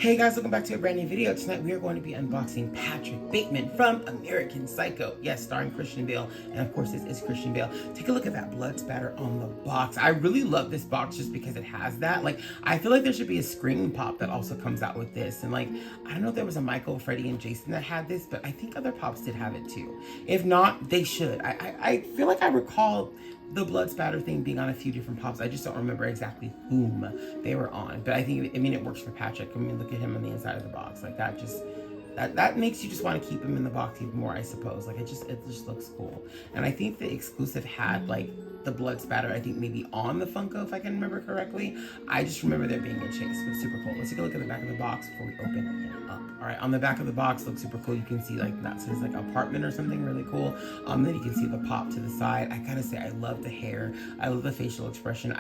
Hey guys, welcome back to a brand new video. Tonight we are going to be unboxing Patrick Bateman from American Psycho. Yes, starring Christian Bale, and of course this is Christian Bale. Take a look at that blood spatter on the box. I really love this box just because it has that. Like, I feel like there should be a screen pop that also comes out with this. And like, I don't know if there was a Michael, Freddie, and Jason that had this, but I think other pops did have it too. If not, they should. I feel like I recall the blood spatter thing being on a few different pops. I just don't remember exactly whom they were on. But I think, it works for Patrick. I mean, look at him on the inside of the box. Like, that makes you just want to keep him in the box even more, I suppose. Like, it just looks cool. And I think the exclusive had, like, the blood spatter, I think maybe on the Funko, if I can remember correctly. I just remember there being a chase, but super cool. Let's take a look at the back of the box before we open him up. All right, on the back of the box, looks super cool. You can see, like, that says, like, apartment or something really cool. Then you can see the pop to the side. I gotta say, I love the hair. I love the facial expression.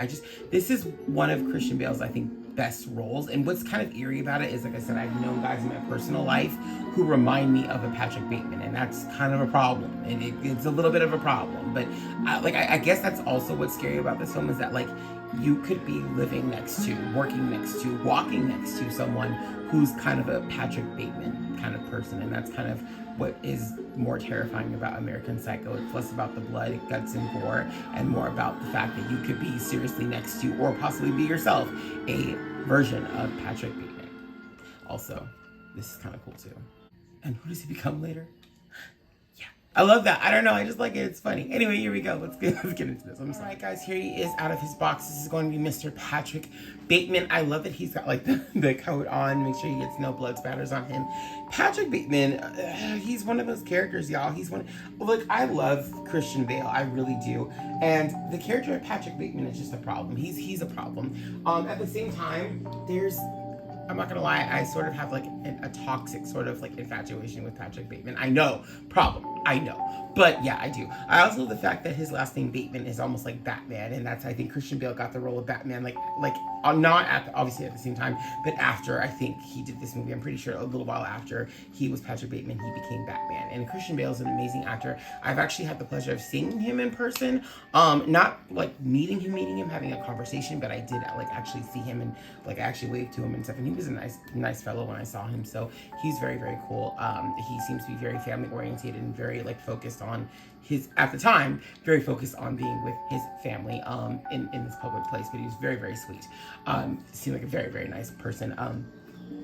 This is one of Christian Bale's, I think, best roles. And what's kind of eerie about it is, like I said, I've known guys in my personal life who remind me of a Patrick Bateman, and that's kind of a problem. And it's a little bit of a problem. But I guess that's also what's scary about this film, is that, like, you could be living next to, working next to, walking next to someone who's kind of a Patrick Bateman kind of person. And that's kind of what is more terrifying about American Psycho. It's less about the blood, guts, and gore, and more about the fact that you could be seriously next to, or possibly be yourself, a version of Patrick Bateman. Also, this is kind of cool too. And who does he become later? Yeah, I love that. I don't know, I just like it. It's funny. Anyway, here we go. Let's get into this. I'm sorry. All right, guys, here he is out of his box. This is going to be Mr. Patrick Bateman. I love that he's got, like, the coat on. Make sure he gets no blood spatters on him. Patrick Bateman, he's one of those characters, y'all. Like, I love Christian Bale. I really do. And the character of Patrick Bateman is just a problem. He's a problem. At the same time, I'm not gonna lie, I sort of have, like, a toxic sort of, like, infatuation with Patrick Bateman. I know, problem, I know. But yeah, I do. I also love the fact that his last name Bateman is almost like Batman, and I think Christian Bale got the role of Batman, like not obviously at the same time, but after I think he did this movie. I'm pretty sure a little while after he was Patrick Bateman, he became Batman. And Christian Bale is an amazing actor. I've actually had the pleasure of seeing him in person, not like meeting him, having a conversation, but I did, like, actually see him, and, like, I actually waved to him and stuff. And he was a nice fellow when I saw him. So he's very, very cool. He seems to be very family oriented and very, like, focused on at the time, very focused on being with his family in this public place. But he was very, very sweet. Seemed like a very, very nice person. And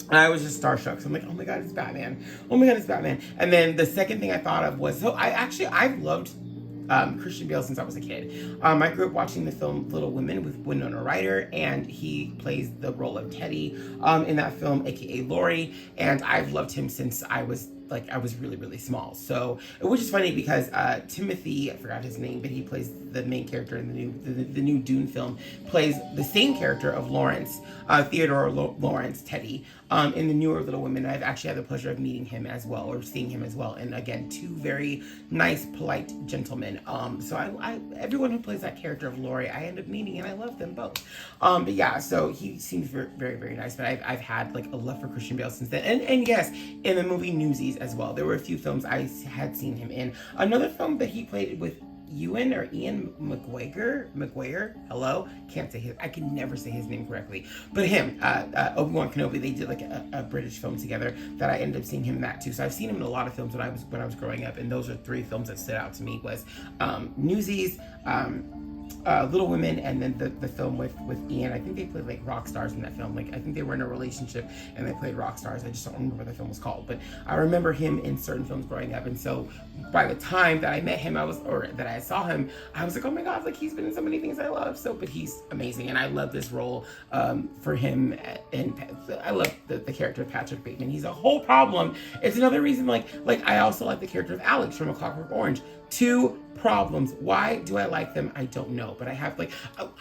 I was just starstruck. So I'm like, oh my God, it's Batman. Oh my God, it's Batman. And then the second thing I thought of was, I've loved Christian Bale since I was a kid. I grew up watching the film Little Women with Winona Ryder, and he plays the role of Teddy in that film, aka Laurie. And I've loved him since I was really, really small. So, which is funny because Timothy, I forgot his name, but he plays the main character in the new Dune film, plays the same character of Lawrence, Theodore Lawrence, Teddy, in the newer Little Women. I've actually had the pleasure of meeting him as well, or seeing him as well. And again, two very nice, polite gentlemen. So everyone who plays that character of Laurie, I end up meeting, and I love them both. But yeah, so he seems very, very, very nice. But I've had, like, a love for Christian Bale since then. And yes, in the movie Newsies as well. There were a few films I had seen him in. Another film that he played with Ian McGuire, hello? I can never say his name correctly. But him, Obi-Wan Kenobi, they did, like, a British film together that I ended up seeing him in that too. So I've seen him in a lot of films when I was growing up, and those are three films that stood out to me, was Newsies, Little Women, and then the film with Ian. I think they played, like, rock stars in that film. Like, I think they were in a relationship and they played rock stars. I just don't remember what the film was called, but I remember him in certain films growing up. And so by the time that I met him, that I saw him, I was like, oh my God, like, he's been in so many things I love. So, but he's amazing, and I love this role for him. And I love the character of Patrick Bateman. He's a whole problem. It's another reason, like I also like the character of Alex from A Clockwork Orange. Two problems. Why do I like them? I don't know. But I have, like,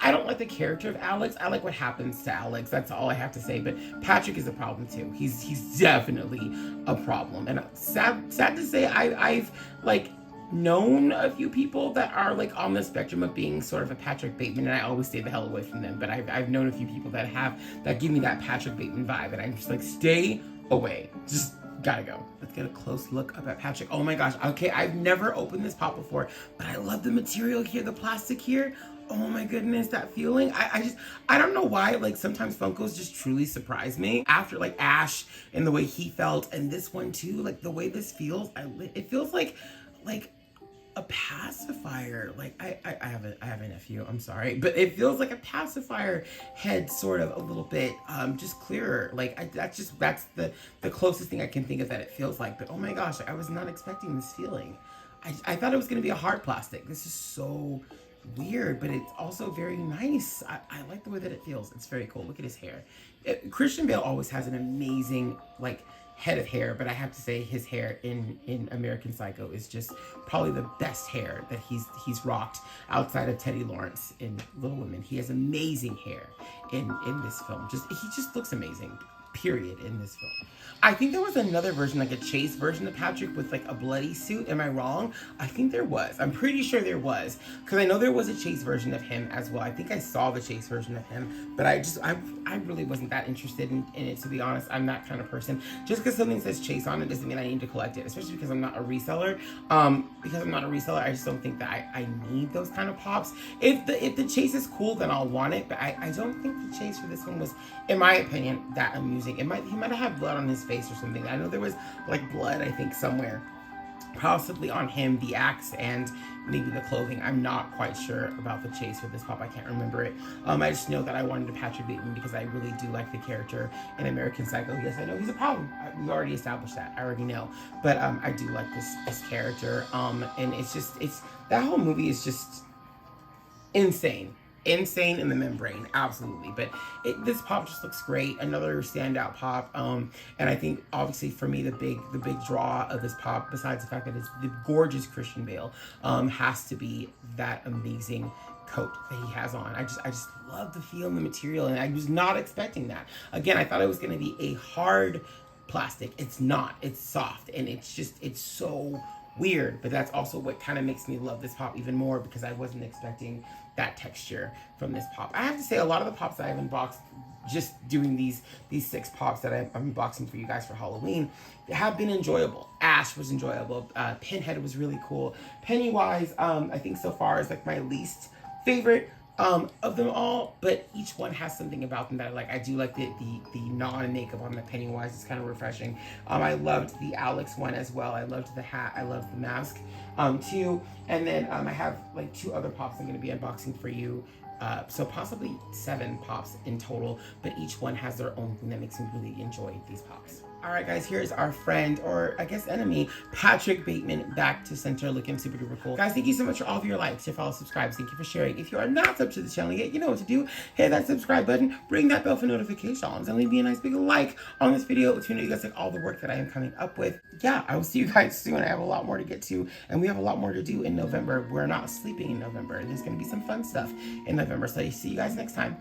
I don't like the character of Alex. I like what happens to Alex. That's all I have to say. But Patrick is a problem too. He's definitely a problem. And sad to say, I've like known a few people that are, like, on the spectrum of being sort of a Patrick Bateman, and I always stay the hell away from them. But I've known a few people that give me that Patrick Bateman vibe, and I'm just like, stay away. Just Gotta go. Let's get a close look up at Patrick. Oh my gosh. Okay, I've never opened this pop before, but I love the material here, the plastic here. Oh my goodness, that feeling. I don't know why, like sometimes Funkos just truly surprise me. After like Ash and the way he felt, and this one too, like the way this feels, it feels like a pacifier. Like I have a nephew, I'm sorry, but it feels like a pacifier head, sort of a little bit, just clearer. Like that's the closest thing I can think of that it feels like. But oh my gosh, I was not expecting this feeling. I thought it was gonna be a hard plastic. This is so weird, but it's also very nice. I like the way that it feels. It's very cool. Look at his hair. Christian Bale always has an amazing like head of hair, but I have to say his hair in American Psycho is just probably the best hair that he's rocked outside of Teddy Lawrence in Little Women. He has amazing hair in this film. He just looks amazing, period, in this film. I think there was another version, like a chase version of Patrick with like a bloody suit. Am I wrong? I think there was. I'm pretty sure there was, because I know there was a chase version of him as well. I think I saw the chase version of him, but I really wasn't that interested in it, to be honest. I'm that kind of person. Just because something says chase on it doesn't mean I need to collect it, especially because I'm not a reseller. Because I'm not a reseller, I just don't think that I need those kind of pops. If the chase is cool, then I'll want it, but I don't think the chase for this one was, in my opinion, that amusing. He might have had blood on his face or something. I know there was like blood, I think, somewhere, possibly on him, the axe, and maybe the clothing. I'm not quite sure about the chase for this pop. I can't remember it. I just know that I wanted a Patrick Bateman because I really do like the character in American Psycho. Yes, I know he's a problem. We already established that. I already know. But I do like this character. And it's that whole movie is just insane in the membrane, absolutely. But this pop just looks great. Another standout pop. And I think obviously for me the big draw of this pop, besides the fact that it's the gorgeous Christian Bale, has to be that amazing coat that he has on. I just love the feel and the material, and I was not expecting that. Again, I thought it was going to be a hard plastic. It's not. It's soft, and it's so weird, but that's also what kind of makes me love this pop even more, because I wasn't expecting that texture from this pop. I have to say, a lot of the pops that I've unboxed, just doing these 6 pops that I'm unboxing for you guys for Halloween, have been enjoyable. Ash was enjoyable. Pinhead was really cool. Pennywise, I think so far is like my least favorite of them all, but each one has something about them that I like. I do like the non-makeup on the Pennywise. It's kind of refreshing. I loved the Alex one as well. I loved the hat. I loved the mask too. And then I have like 2 other pops I'm going to be unboxing for you. So possibly 7 pops in total, but each one has their own thing that makes me really enjoy these pops. All right, guys, here's our friend, or I guess enemy, Patrick Bateman, back to center, looking super duper cool. Guys, thank you so much for all of your likes, your follows, subscribes. Thank you for sharing. If you are not up to the channel yet, you know what to do. Hit that subscribe button, ring that bell for notifications, and leave me a nice big like on this video to know you guys like all the work that I am coming up with. Yeah, I will see you guys soon. I have a lot more to get to, and we have a lot more to do in November. We're not sleeping in November, and there's going to be some fun stuff in November. So see you guys next time.